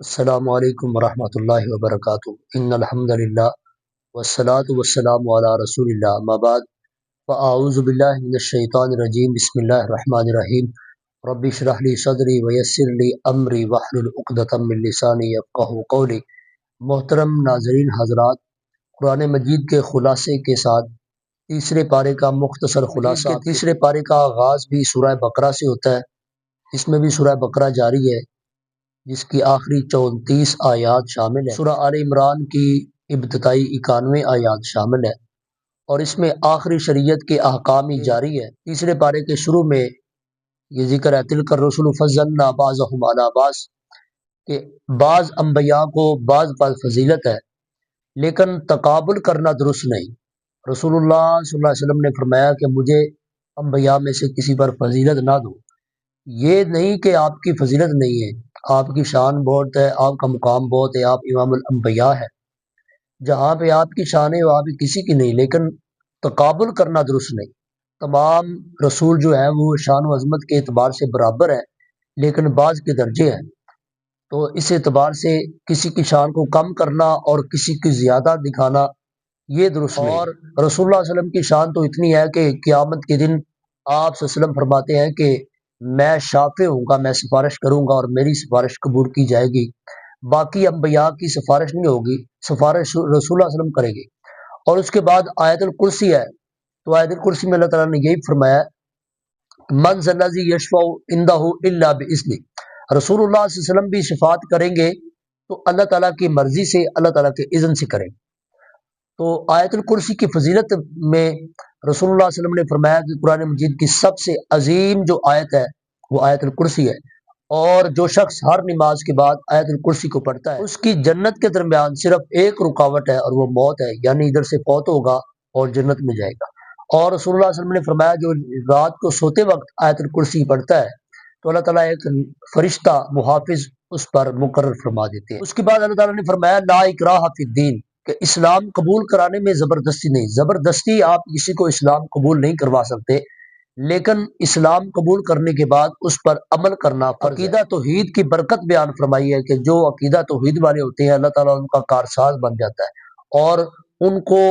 السلام علیکم ورحمۃ اللہ وبرکاتہ ان الحمد للہ والصلاة والسلام علی رسول اللہ اما بعد فاعوذ باللہ من الشیطان الرجیم بسم اللہ الرحمن الرحیم رب اشرح لی صدری ویسر لی امری واحلل عقدۃ من لسانی یفقہوا قولی۔ محترم ناظرین حضرات، قرآن مجید کے خلاصے کے ساتھ تیسرے پارے کا مختصر خلاصہ، تیسرے پارے کا آغاز بھی سورہ بقرہ سے ہوتا ہے۔ اس میں بھی سورہ بقرہ جاری ہے جس کی آخری 34 آیات شامل ہیں۔ سورہ آل عمران کی ابتدائی 91 آیات شامل ہیں اور اس میں آخری شریعت کے احکام ہی جاری ہے۔ تیسرے پارے کے شروع میں یہ ذکر ہے تلک الرسل فضلنا بعضهم علی بعض، کہ بعض انبیاء کو بعض پر فضیلت ہے لیکن تقابل کرنا درست نہیں۔ رسول اللہ صلی اللہ علیہ وسلم نے فرمایا کہ مجھے انبیاء میں سے کسی پر فضیلت نہ دو۔ یہ نہیں کہ آپ کی فضیلت نہیں ہے، آپ کی شان بہت ہے، آپ کا مقام بہت ہے، آپ امام الانبیاء ہے، جہاں پہ آپ کی شان ہے وہاں پہ کسی کی نہیں، لیکن تقابل کرنا درست نہیں۔ تمام رسول جو ہے وہ شان و عظمت کے اعتبار سے برابر ہے لیکن بعض کے درجے ہیں، تو اس اعتبار سے کسی کی شان کو کم کرنا اور کسی کی زیادہ دکھانا یہ درست نہیں۔ اور رسول اللہ صلی اللہ علیہ وسلم کی شان تو اتنی ہے کہ قیامت کے دن آپ صلی اللہ علیہ وسلم فرماتے ہیں کہ میں شافع ہوں گا، میں سفارش کروں گا اور میری سفارش قبول کی جائے گی، باقی انبیاء کی سفارش نہیں ہوگی، سفارش رسول اللہ صلی اللہ علیہ وسلم کرے گی۔ اور اس کے بعد آیت الکرسی ہے، تو آیت الکرسی میں اللہ تعالیٰ نے یہی فرمایا من ذا الذی یشفع عندہ الا باذنہ، رسول اللہ صلی اللہ علیہ وسلم بھی شفاعت کریں گے تو اللہ تعالیٰ کی مرضی سے، اللہ تعالیٰ کے اذن سے کریں گے۔ تو آیت الکرسی کی فضیلت میں رسول اللہ صلی اللہ علیہ وسلم نے فرمایا کہ قرآن مجید کی سب سے عظیم جو آیت ہے وہ آیت الکرسی ہے، اور جو شخص ہر نماز کے بعد آیت الکرسی کو پڑھتا ہے اس کی جنت کے درمیان صرف ایک رکاوٹ ہے اور وہ موت ہے، یعنی ادھر سے فوت ہوگا اور جنت میں جائے گا۔ اور رسول اللہ صلی اللہ علیہ وسلم نے فرمایا جو رات کو سوتے وقت آیت الکرسی پڑھتا ہے تو اللہ تعالیٰ ایک فرشتہ محافظ اس پر مقرر فرما دیتے ہیں۔ اس کے بعد اللہ تعالیٰ نے فرمایا لا اکراہ فی الدین، کہ اسلام قبول کرانے میں زبردستی نہیں، زبردستی آپ کسی کو اسلام قبول نہیں کروا سکتے، لیکن اسلام قبول کرنے کے بعد اس پر عمل کرنا فرض ہے۔ عقیدہ توحید کی برکت بیان فرمائی ہے کہ جو عقیدہ توحید والے ہوتے ہیں اللہ تعالیٰ ان کا کارساز بن جاتا ہے اور ان کو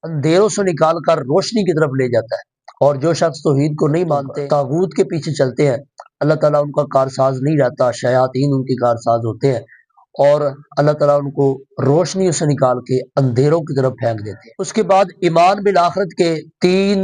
اندھیروں سے نکال کر روشنی کی طرف لے جاتا ہے، اور جو شخص توحید کو نہیں مانتے، طاغوت کے پیچھے چلتے ہیں، اللہ تعالیٰ ان کا کارساز نہیں رہتا، شیاطین ان کے کارساز ہوتے ہیں اور اللہ تعالیٰ ان کو روشنی سے نکال کے اندھیروں کی طرف پھینک دیتے ہیں۔ اس کے بعد ایمان بالآخرت کے 3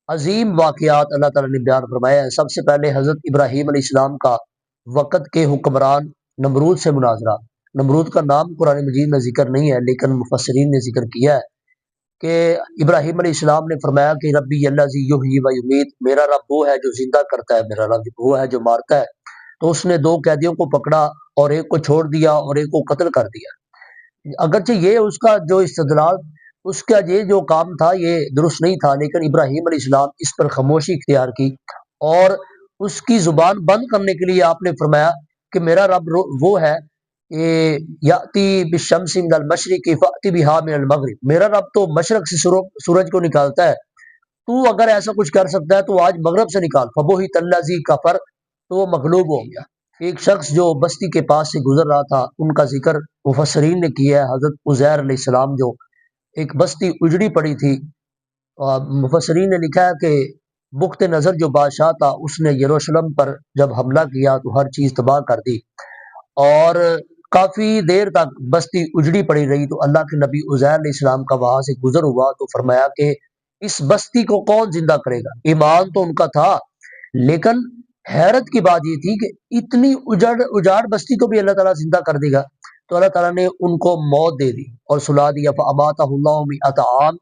عظیم واقعات اللہ تعالیٰ نے بیان فرمایا ہیں۔ سب سے پہلے حضرت ابراہیم علیہ السلام کا وقت کے حکمران نمرود سے مناظرہ۔ نمرود کا نام قرآن مجید میں ذکر نہیں ہے لیکن مفسرین نے ذکر کیا ہے کہ ابراہیم علیہ السلام نے فرمایا کہ ربی الذی یحیی و یمیت، میرا رب وہ ہے جو زندہ کرتا ہے، میرا رب وہ ہے جو مارتا ہے۔ تو اس نے 2 قیدیوں کو پکڑا اور ایک کو چھوڑ دیا اور ایک کو قتل کر دیا۔ اگرچہ یہ اس کا جو استدلال، اس کا یہ جو کام تھا یہ درست نہیں تھا، لیکن ابراہیم علیہ السلام اس پر خاموشی اختیار کی اور اس کی زبان بند کرنے کے لیے آپ نے فرمایا کہ میرا رب وہ ہے یاتی بالشمس من المشرق فاتی بها من المغرب، میرا رب تو مشرق سے سورج کو نکالتا ہے، تو اگر ایسا کچھ کر سکتا ہے تو آج مغرب سے نکال، فبہت الذی کفر، تو وہ مغلوب ہو گیا۔ ایک شخص جو بستی کے پاس سے گزر رہا تھا، ان کا ذکر مفسرین نے کیا ہے، حضرت عزیر علیہ السلام، جو ایک بستی اجڑی پڑی تھی، مفسرین نے لکھا ہے کہ بخت نظر جو بادشاہ تھا اس نے یروشلم پر جب حملہ کیا تو ہر چیز تباہ کر دی اور کافی دیر تک بستی اجڑی پڑی رہی۔ تو اللہ کے نبی عزیر علیہ السلام کا وہاں سے گزر ہوا تو فرمایا کہ اس بستی کو کون زندہ کرے گا؟ ایمان تو ان کا تھا، لیکن حیرت کی بات یہ تھی کہ اتنی اجاڑ بستی کو بھی اللہ تعالیٰ زندہ کر دے گا؟ تو اللہ تعالیٰ نے ان کو موت دے دی اور سلا دیا، فاماتہ اللہ مئۃ عام،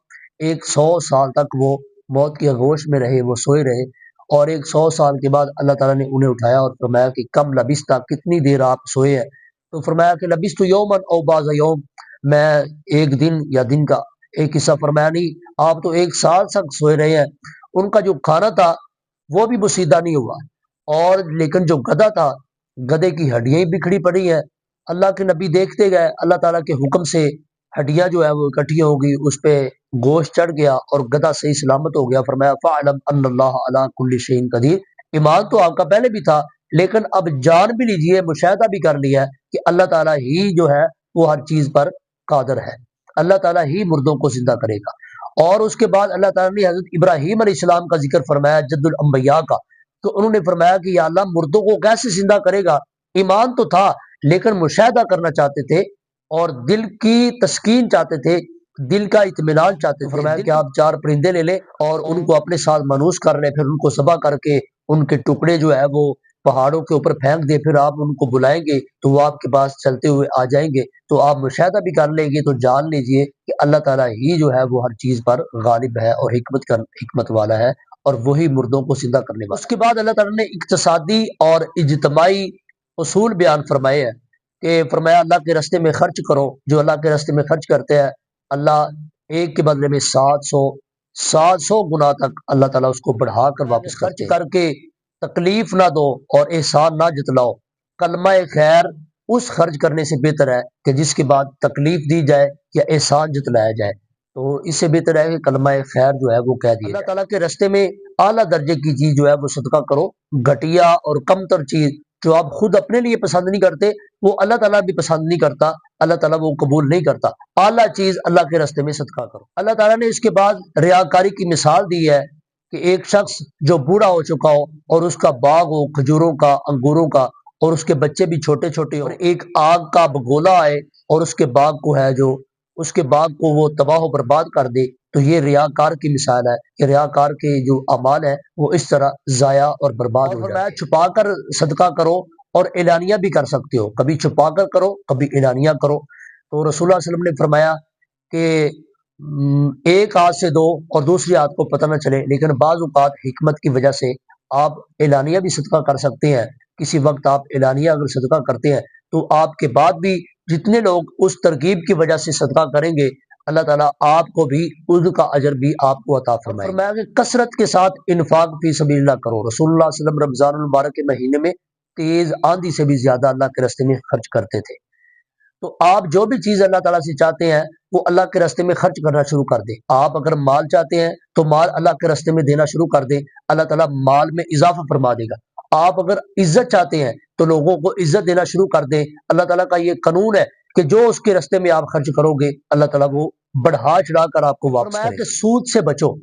100 سال تک وہ موت کی آغوش میں رہے، وہ سوئے رہے، اور 100 سال کے بعد اللہ تعالیٰ نے انہیں اٹھایا اور فرمایا کہ کم لبثت، کتنی دیر آپ سوئے ہیں؟ تو فرمایا کہ لبثت یوما او بعض یوم، میں ایک دن یا دن کا ایک حصہ، فرمایا نہیں آپ تو 1 سال تک سوئے رہے ہیں۔ ان کا جو کھانا تھا وہ بھی بسیدہ نہیں ہوا، اور لیکن جو گدھا تھا، گدھے کی ہڈیاں ہی بکھڑی پڑی ہیں۔ اللہ کے نبی دیکھتے گئے، اللہ تعالیٰ کے حکم سے ہڈیاں جو ہے وہ اکٹھی ہو گئی، اس پہ گوشت چڑھ گیا اور گدھا صحیح سلامت ہو گیا۔ فرمایا فاعلم ان اللہ علی کل شیء قدیر، ایمان تو آپ کا پہلے بھی تھا لیکن اب جان بھی لیجئے، مشاہدہ بھی کر لیا ہے کہ اللہ تعالیٰ ہی جو ہے وہ ہر چیز پر قادر ہے، اللہ تعالیٰ ہی مردوں کو زندہ کرے گا۔ اور اس کے بعد اللہ تعالیٰ نے حضرت ابراہیم علیہ السلام کا ذکر فرمایا، جد الانبیاء کا، تو انہوں نے فرمایا کہ یا اللہ مردوں کو کیسے زندہ کرے گا؟ ایمان تو تھا لیکن مشاہدہ کرنا چاہتے تھے اور دل کی تسکین چاہتے تھے، دل کا اطمینان چاہتے تھے۔ فرمایا کہ آپ 4 پرندے لے لیں اور ان کو اپنے ساتھ منوس کر لیں، پھر ان کو ذبح کر کے ان کے ٹکڑے جو ہے وہ پہاڑوں کے اوپر پھینک دیں، پھر آپ ان کو بلائیں گے تو وہ آپ کے پاس چلتے ہوئے آ جائیں گے، تو آپ مشاہدہ بھی کر لیں گے تو جان لیجئے کہ اللہ تعالیٰ ہی جو ہے وہ ہر چیز پر غالب ہے اور حکمت والا ہے، اور وہی مردوں کو زندہ کرنے والا ہے۔ اس کے بعد اللہ تعالیٰ نے اقتصادی اور اجتماعی اصول بیان فرمائے ہیں کہ فرمایا اللہ کے راستے میں خرچ کرو، جو اللہ کے راستے میں خرچ کرتے ہیں اللہ ایک کے بدلے میں 700 گنا تک اللہ تعالیٰ اس کو بڑھا کر واپس خرچ کر کے تکلیف نہ دو اور احسان نہ جتلاؤ۔ کلمہ خیر اس خرچ کرنے سے بہتر ہے کہ جس کے بعد تکلیف دی جائے یا احسان جتلایا جائے، تو اس سے بہتر ہے کہ کلمہ خیر جو ہے وہ کہہ دیا جائے۔ اللہ تعالیٰ کے راستے میں اعلیٰ درجے کی چیز جو ہے وہ صدقہ کرو، گھٹیا اور کم تر چیز جو آپ خود اپنے لیے پسند نہیں کرتے وہ اللہ تعالیٰ بھی پسند نہیں کرتا، اللہ تعالیٰ وہ قبول نہیں کرتا۔ اعلیٰ چیز اللہ کے راستے میں صدقہ کرو۔ اللہ تعالیٰ نے اس کے بعد ریاکاری کی مثال دی ہے کہ ایک شخص جو بوڑھا ہو چکا ہو اور اس کا باغ ہو کھجوروں کا، انگوروں کا، اور اس کے بچے بھی چھوٹے چھوٹے ہو، اور ایک آگ کا بگولا آئے اور اس کے باغ کو ہے جو اس کے باغ کو وہ تباہ و برباد کر دے، تو یہ ریاکار کی مثال ہے کہ ریاکار کے جو اعمال ہیں وہ اس طرح ضائع اور برباد ہو جاتے ہیں۔ چھپا کر صدقہ کرو اور اعلانیہ بھی کر سکتے ہو، کبھی چھپا کر کرو کبھی اعلانیہ کرو۔ تو رسول اللہ صلی اللہ علیہ وسلم نے فرمایا کہ ایک ہاتھ سے دو اور دوسری ہاتھ کو پتہ نہ چلے، لیکن بعض اوقات حکمت کی وجہ سے آپ اعلانیہ بھی صدقہ کر سکتے ہیں۔ کسی وقت آپ اعلانیہ اگر صدقہ کرتے ہیں تو آپ کے بعد بھی جتنے لوگ اس ترغیب کی وجہ سے صدقہ کریں گے اللہ تعالیٰ آپ کو بھی ان کا اجر بھی آپ کو عطا فرمائے۔ فرمایا کہ کثرت کے ساتھ انفاق فی سبیل اللہ کرو۔ رسول اللہ صلی اللہ علیہ وسلم رمضان المبارک کے مہینے میں تیز آندھی سے بھی زیادہ اللہ کے راستے میں خرچ کرتے تھے۔ تو آپ جو بھی چیز اللہ تعالیٰ سے چاہتے ہیں وہ اللہ کے راستے میں خرچ کرنا شروع کر دیں۔ آپ اگر مال چاہتے ہیں تو مال اللہ کے راستے میں دینا شروع کر دیں، اللہ تعالیٰ مال میں اضافہ فرما دے گا۔ آپ اگر عزت چاہتے ہیں تو لوگوں کو عزت دینا شروع کر دیں، اللہ تعالیٰ کا یہ قانون ہے کہ جو اس کے راستے میں آپ خرچ کرو گے اللہ تعالیٰ وہ بڑھا چڑھا کر آپ کو واپس کرے گا۔ کہ سود سے بچو،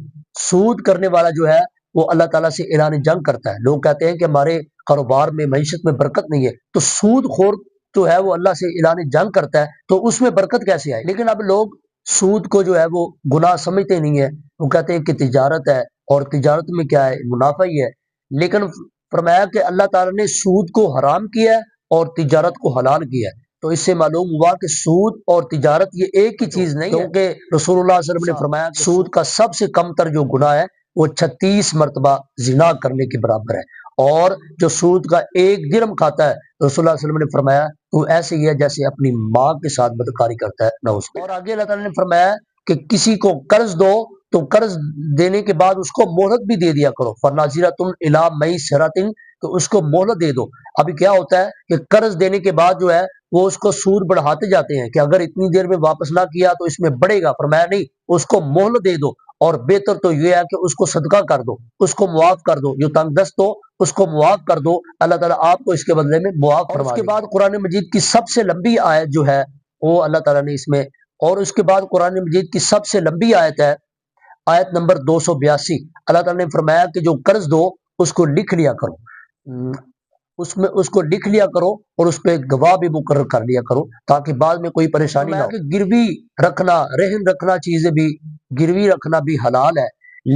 سود کرنے والا جو ہے وہ اللہ تعالیٰ سے اعلان جنگ کرتا ہے۔ لوگ کہتے ہیں کہ ہمارے کاروبار میں معیشت میں برکت نہیں ہے، تو سود خور جو ہے وہ اللہ سے اعلان جنگ کرتا ہے تو اس میں برکت کیسے آئے؟ لیکن اب لوگ سود کو جو ہے وہ گناہ سمجھتے نہیں ہے، وہ کہتے ہیں کہ تجارت ہے اور تجارت میں کیا ہے، منافع ہی ہے۔ لیکن فرمایا کہ اللہ تعالیٰ نے سود کو حرام کیا ہے اور تجارت کو حلال کیا ہے، تو اس سے معلوم ہوا کہ سود اور تجارت یہ ایک ہی چیز نہیں ہے، کیونکہ رسول اللہ صلی اللہ علیہ وسلم نے فرمایا کہ سود کا سب سے کم تر جو گناہ ہے وہ 36 مرتبہ زنا کرنے کے برابر ہے، اور جو سود کا 1 درہم کھاتا ہے رسول اللہ صلی اللہ علیہ وسلم نے فرمایا وہ ایسے ہی ہے جیسے اپنی ماں کے ساتھ بدکاری کرتا ہے، نعوذ باللہ۔ اور آگے اللہ تعالیٰ نے فرمایا کہ کسی کو قرض دو تو قرض دینے کے بعد اس کو مہلت بھی دے دیا کرو، فَنَاظِرَةٌ إِلَىٰ مَيْسَرَةٍ، تو اس کو مہلت دے دو۔ ابھی کیا ہوتا ہے کہ قرض دینے کے بعد جو ہے وہ اس کو سود بڑھاتے جاتے ہیں کہ اگر اتنی دیر میں واپس نہ کیا تو اس میں بڑھے گا، فرمایا نہیں، اس کو مہلت دے دو، اور بہتر تو یہ ہے کہ اس کو صدقہ کر دو، اس کو معاف کر دو، جو تنگ دست ہو اس کو معاف کر دو، اللہ تعالیٰ آپ کو اس کے بدلے میں معاف فرما دے گا۔ اس کے بعد قرآن مجید کی سب سے لمبی آیت جو ہے وہ اللہ تعالیٰ نے اس میں، اور اس کے بعد قرآن مجید کی سب سے لمبی آیت ہے آیت نمبر 282، اللہ تعالیٰ نے فرمایا کہ جو قرض دو اس کو لکھ لیا کرو، اس کو لکھ لیا کرو اور اس پہ گواہ بھی مقرر کر لیا کرو تاکہ بعد میں کوئی پریشانی نہ ہو۔ کہ گروی رکھنا، رہن رکھنا، چیزیں بھی گروی رکھنا بھی حلال ہے،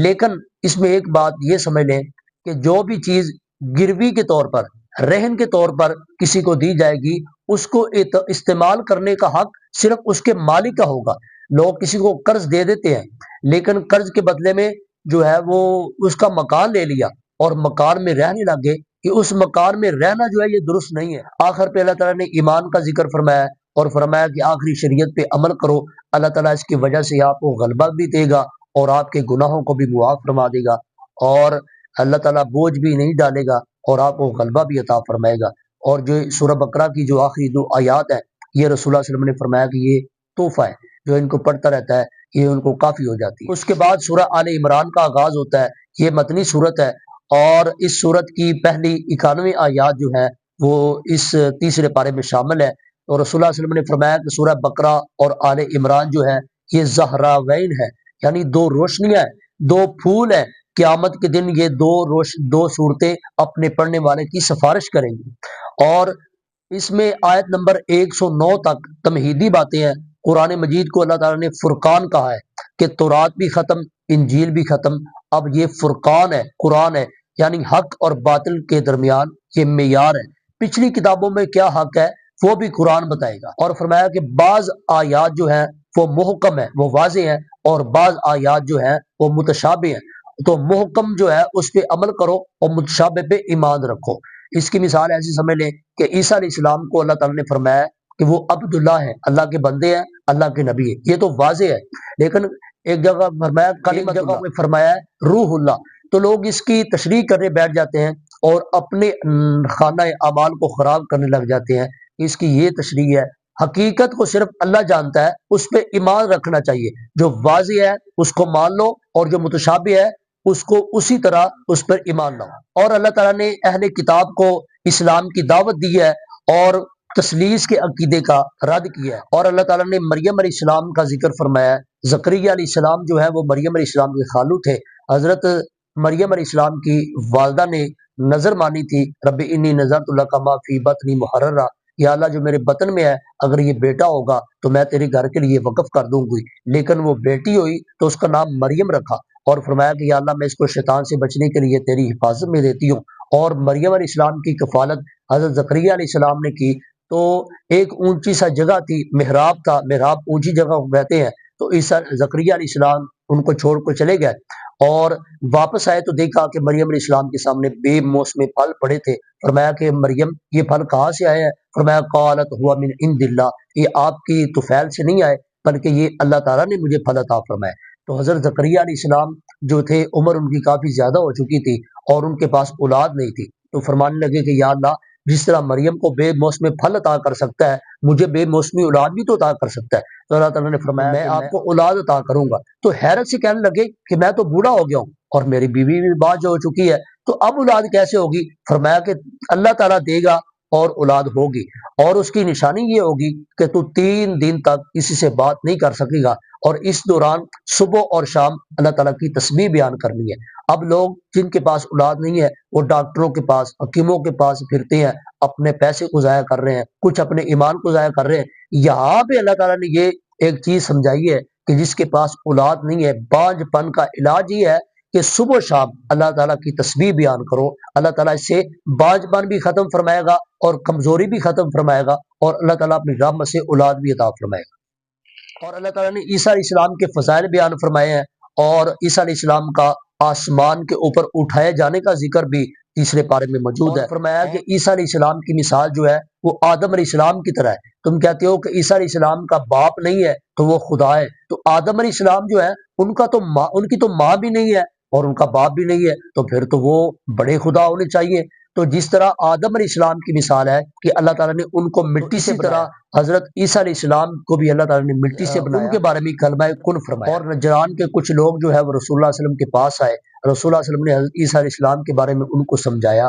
لیکن اس میں ایک بات یہ سمجھ لیں کہ جو بھی چیز گروی کے طور پر، رہن کے طور پر کسی کو دی جائے گی اس کو استعمال کرنے کا حق صرف اس کے مالک کا ہوگا۔ لوگ کسی کو قرض دے دیتے ہیں لیکن قرض کے بدلے میں جو ہے وہ اس کا مکان لے لیا اور مکان میں رہنے لگے، کہ اس مکان میں رہنا جو ہے یہ درست نہیں ہے۔ آخر پہ اللہ تعالیٰ نے ایمان کا ذکر فرمایا اور فرمایا کہ آخری شریعت پہ عمل کرو، اللہ تعالیٰ اس کی وجہ سے آپ کو غلبہ بھی دے گا اور آپ کے گناہوں کو بھی معاف فرما دے گا، اور اللہ تعالیٰ بوجھ بھی نہیں ڈالے گا اور آپ کو غلبہ بھی عطا فرمائے گا۔ اور جو سورہ بقرہ کی جو آخری 2 آیات ہیں یہ رسول اللہ صلی اللہ علیہ وسلم نے فرمایا کہ یہ تحفہ ہے، جو ان کو پڑھتا رہتا ہے یہ ان کو کافی ہو جاتی ہے۔ اس کے بعد سورہ آل عمران کا آغاز ہوتا ہے، یہ مدنی سورت ہے، اور اس سورت کی پہلی 91 آیات جو ہے وہ اس تیسرے پارے میں شامل ہے۔ اور رسول اللہ صلی اللہ علیہ وسلم نے فرمایا کہ سورہ بقرہ اور آل عمران جو ہے یہ زہراوین ہے، یعنی دو روشنیاں ہیں، دو پھول ہیں۔ قیامت کے دن یہ دو صورتیں اپنے پڑھنے والے کی سفارش کریں گی۔ اور اس میں آیت نمبر 109 تک تمہیدی باتیں ہیں۔ قرآن مجید کو اللہ تعالیٰ نے فرقان کہا ہے کہ تورات بھی ختم، انجیل بھی ختم، اب یہ فرقان ہے، قرآن ہے، یعنی حق اور باطل کے درمیان یہ معیار ہے۔ پچھلی کتابوں میں کیا حق ہے وہ بھی قرآن بتائے گا۔ اور فرمایا کہ بعض آیات جو ہیں وہ محکم ہیں، وہ واضح ہیں، اور بعض آیات جو ہیں وہ متشابہ ہیں۔ تو محکم جو ہے اس پہ عمل کرو اور متشابہ پہ ایمان رکھو۔ اس کی مثال ایسی سمجھ لیں کہ عیسیٰ علیہ السلام کو اللہ تعالیٰ نے فرمایا کہ وہ عبداللہ ہیں، اللہ کے بندے ہیں، اللہ کے نبی ہیں، یہ تو واضح ہے۔ لیکن ایک جگہ فرمایا کلمۃ اللہ، جگہ میں فرمایا ہے روح اللہ۔ تو لوگ اس کی تشریح کرنے بیٹھ جاتے ہیں اور اپنے خانہ اعمال کو خراب کرنے لگ جاتے ہیں۔ اس کی یہ تشریح ہے، حقیقت کو صرف اللہ جانتا ہے، اس پہ ایمان رکھنا چاہیے۔ جو واضح ہے اس کو مان لو، اور جو متشابہ ہے اس کو اسی طرح اس پر ایمان لاؤ۔ اور اللہ تعالیٰ نے اہل کتاب کو اسلام کی دعوت دی ہے اور تثلیث کے عقیدے کا رد کیا ہے۔ اور اللہ تعالیٰ نے مریم علیہ السلام کا ذکر فرمایا ہے۔ زکریا علیہ السلام جو ہے وہ مریم علیہ السلام کے خالو تھے۔ حضرت مریم علیہ السلام کی والدہ نے نظر مانی تھی، رب انی نذرت لک ما فی بطنی محررا، یا اللہ جو میرے بطن میں ہے اگر یہ بیٹا ہوگا تو میں تیرے گھر کے لیے وقف کر دوں گی۔ لیکن وہ بیٹی ہوئی تو اس کا نام مریم رکھا، اور فرمایا کہ یا اللہ میں اس کو شیطان سے بچنے کے لیے تیری حفاظت میں دیتی ہوں۔ اور مریم علیہ السلام کی کفالت حضرت زکریا علیہ السلام نے کی۔ تو ایک اونچی سا جگہ تھی، محراب تھا، محراب اونچی جگہ کو کہتے ہیں۔ تو زکریا علیہ السلام ان کو چھوڑ کر چلے گئے، اور واپس آئے تو دیکھا کہ مریم علیہ السلام کے سامنے بے موسم پھل پڑے تھے۔ فرمایا کہ مریم یہ پھل کہاں سے آئے ہیں؟ فرمایا قالت ہوا من عند اللہ، یہ آپ کی طفیل سے نہیں آئے بلکہ یہ اللہ تعالیٰ نے مجھے پھل عطا فرمایا۔ تو حضرت زکریا علیہ السلام جو تھے عمر ان کی کافی زیادہ ہو چکی تھی اور ان کے پاس اولاد نہیں تھی، تو فرمانے لگے کہ یا اللہ جس طرح مریم کو بے موسم پھل عطا کر سکتا ہے مجھے بے موسمی اولاد بھی تو عطا کر سکتا ہے۔ تو اللہ تعالیٰ نے فرمایا میں آپ کو اولاد عطا کروں گا۔ تو حیرت سے کہنے لگے کہ میں تو بوڑھا ہو گیا ہوں اور میری بیوی بھی باز ہو چکی ہے، تو اب اولاد کیسے ہوگی؟ فرمایا کہ اللہ تعالیٰ دے گا اور اولاد ہوگی، اور اس کی نشانی یہ ہوگی کہ تو 3 دن تک کسی سے بات نہیں کر سکے گا، اور اس دوران صبح اور شام اللہ تعالیٰ کی تسبیح بیان کرنی ہے۔ اب لوگ جن کے پاس اولاد نہیں ہے وہ ڈاکٹروں کے پاس، حکیموں کے پاس پھرتے ہیں، اپنے پیسے کو ضائع کر رہے ہیں، کچھ اپنے ایمان کو ضائع کر رہے ہیں۔ یہاں پہ اللہ تعالیٰ نے یہ ایک چیز سمجھائی ہے کہ جس کے پاس اولاد نہیں ہے، بانجھ پن کا علاج یہ ہے کہ صبح و شام اللہ تعالیٰ کی تسبیح بیان کرو۔ اللہ تعالیٰ اس سے بانجھ پن بھی ختم فرمائے گا اور کمزوری بھی ختم فرمائے گا، اور اللہ تعالیٰ اپنی رحمت سے اولاد بھی عطا فرمائے گا۔ اور اللہ تعالیٰ نے عیسیٰ علیہ السلام کے فضائل بیان فرمائے ہیں، اور عیسیٰ علیہ السلام کا آسمان کے اوپر اٹھائے جانے کا ذکر بھی تیسرے پارے میں موجود ہے۔ فرمایا کہ عیسیٰ علیہ السلام کی مثال جو ہے وہ آدم علیہ السلام کی طرح ہے۔ تم کہتے ہو کہ عیسیٰ علیہ السلام کا باپ نہیں ہے تو وہ خدا ہے، تو آدم علیہ السلام جو ہے ان کی تو ماں بھی نہیں ہے اور ان کا باپ بھی نہیں ہے، تو پھر تو وہ بڑے خدا ہونے چاہیے۔ تو جس طرح آدم علیہ السلام کی مثال ہے کہ اللہ تعالیٰ نے ان کو مٹی سے بنایا، حضرت عیسیٰ علیہ السلام کو بھی اللہ تعالیٰ نے مٹی سے بنایا، ان کے بارے میں کلمہ کن فرمایا۔ اور نجران کے کچھ لوگ جو ہے وہ رسول اللہ علیہ وسلم کے پاس آئے، رسول اللہ علیہ وسلم نے حضرت عیسیٰ علیہ السلام کے بارے میں ان کو سمجھایا،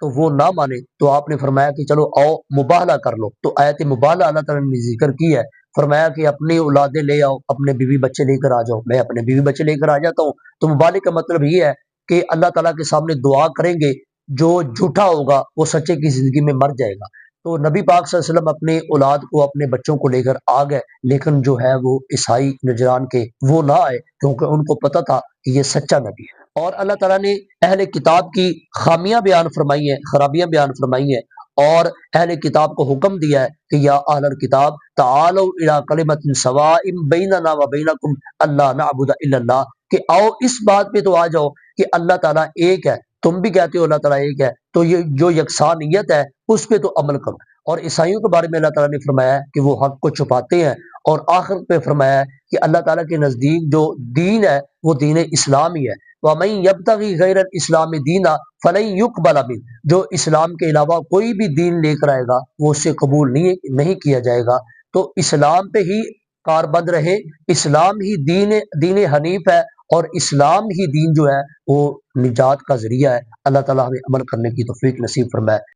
تو وہ نہ مانے، تو آپ نے فرمایا کہ چلو آؤ مباہلہ کر لو۔ تو آیت مباہلہ اللہ تعالیٰ نے ذکر کی ہے، فرمایا کہ اپنی اولادیں لے آؤ، اپنے بیوی بچے لے کر آ جاؤ، میں اپنے بیوی بچے لے کر آ جاتا ہوں۔ تو مبالغہ کا مطلب یہ ہے کہ اللہ تعالیٰ کے سامنے دعا کریں گے، جو جھوٹا ہوگا وہ سچے کی زندگی میں مر جائے گا۔ تو نبی پاک صلی اللہ علیہ وسلم اپنے اولاد کو، اپنے بچوں کو لے کر آ گئے، لیکن جو ہے وہ عیسائی نجران کے وہ نہ آئے، کیونکہ ان کو پتہ تھا کہ یہ سچا نبی ہے۔ اور اللہ تعالیٰ نے اہل کتاب کی خامیاں بیان فرمائی ہیں، خرابیاں بیان فرمائی ہیں، اور اہل کتاب کو حکم دیا ہے کہ یا اہل الکتاب تعالوا الی کلمۃ سواء بیننا وبینکم الا نعبد الا اللہ، کہ آؤ اس بات پہ تو آ جاؤ کہ اللہ تعالیٰ ایک ہے، تم بھی کہتے ہو اللہ تعالیٰ ایک ہے، تو یہ جو یکسانیت ہے اس پہ تو عمل کرو۔ اور عیسائیوں کے بارے میں اللہ تعالیٰ نے فرمایا ہے کہ وہ حق کو چھپاتے ہیں، اور آخر پہ فرمایا ہے کہ اللہ تعالیٰ کے نزدیک جو دین ہے وہ دین اسلام ہی ہے۔ وَمَن يَبْتَغِي غَيْرَ الْإِسْلَامِ دِينًا فَلَن يُقْبَلَ مِنْهُ، جو اسلام کے علاوہ کوئی بھی دین لے کر آئے گا وہ اس سے قبول نہیں کیا جائے گا۔ تو اسلام پہ ہی کاربند رہے، اسلام ہی دین حنیف ہے، اور اسلام ہی دین جو ہے وہ نجات کا ذریعہ ہے۔ اللہ تعالیٰ ہمیں عمل کرنے کی توفیق نصیب فرمائے۔